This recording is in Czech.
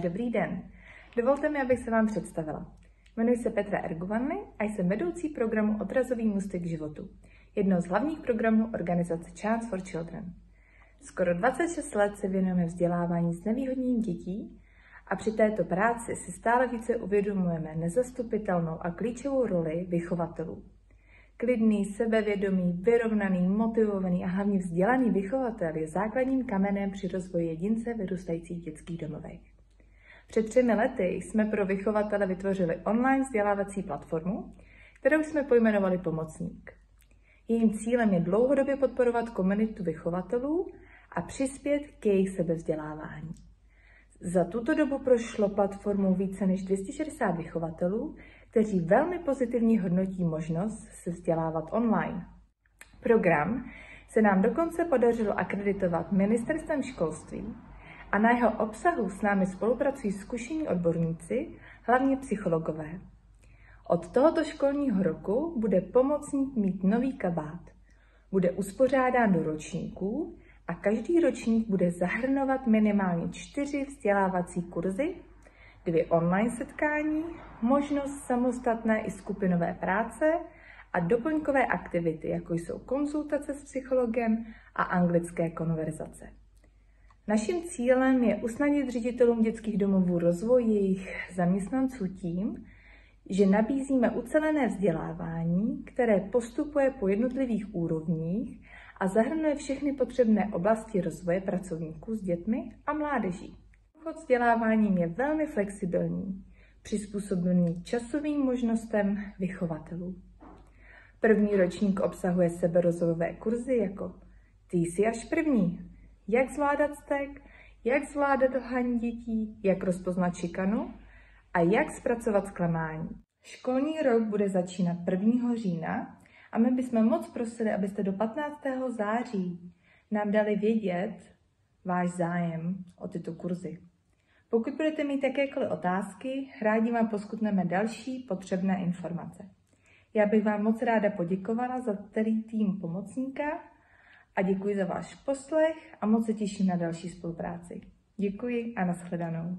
Dobrý den. Dovolte mi, abych se vám představila. Jmenuji se Petra Ergovanny a jsem vedoucí programu Odrazový můstek k životu, jednoho z hlavních programů organizace Chance for Children. Skoro 26 let se věnujeme vzdělávání znevýhodněných dětí a při této práci si stále více uvědomujeme nezastupitelnou a klíčovou roli vychovatelů. Klidný, sebevědomý, vyrovnaný, motivovaný a hlavně vzdělaný vychovatel je základním kamenem při rozvoji jedince vyrůstajících v dětských domovech. Před 3 lety jsme pro vychovatele vytvořili online vzdělávací platformu, kterou jsme pojmenovali Pomocník. Jejím cílem je dlouhodobě podporovat komunitu vychovatelů a přispět k jejich sebevzdělávání. Za tuto dobu prošlo platformou více než 260 vychovatelů, kteří velmi pozitivně hodnotí možnost se vzdělávat online. Program se nám dokonce podařilo akreditovat Ministerstvem školství a na jeho obsahu s námi spolupracují zkušení odborníci, hlavně psychologové. Od tohoto školního roku bude Pomocník mít nový kabát. Bude uspořádán do ročníků a každý ročník bude zahrnovat minimálně 4 vzdělávací kurzy, 2 online setkání, možnost samostatné i skupinové práce a doplňkové aktivity, jako jsou konzultace s psychologem a anglické konverzace. Naším cílem je usnadnit ředitelům dětských domovů rozvoj jejich zaměstnanců tím, že nabízíme ucelené vzdělávání, které postupuje po jednotlivých úrovních a zahrnuje všechny potřebné oblasti rozvoje pracovníků s dětmi a mládeží. Chod vzděláváním je velmi flexibilní, přizpůsobený časovým možnostem vychovatelů. První ročník obsahuje seberozvojové kurzy jako Ty jsi až první, jak zvládat vztek, jak zvládat lhaní dětí, jak rozpoznat šikanu a jak zpracovat zklamání. Školní rok bude začínat 1. října a my bychom moc prosili, abyste do 15. září nám dali vědět váš zájem o tyto kurzy. Pokud budete mít jakékoliv otázky, rádi vám poskytneme další potřebné informace. Já bych vám moc ráda poděkovala za celý tým Pomocníka a děkuji za váš poslech a moc se těším na další spolupráci. Děkuji a nashledanou.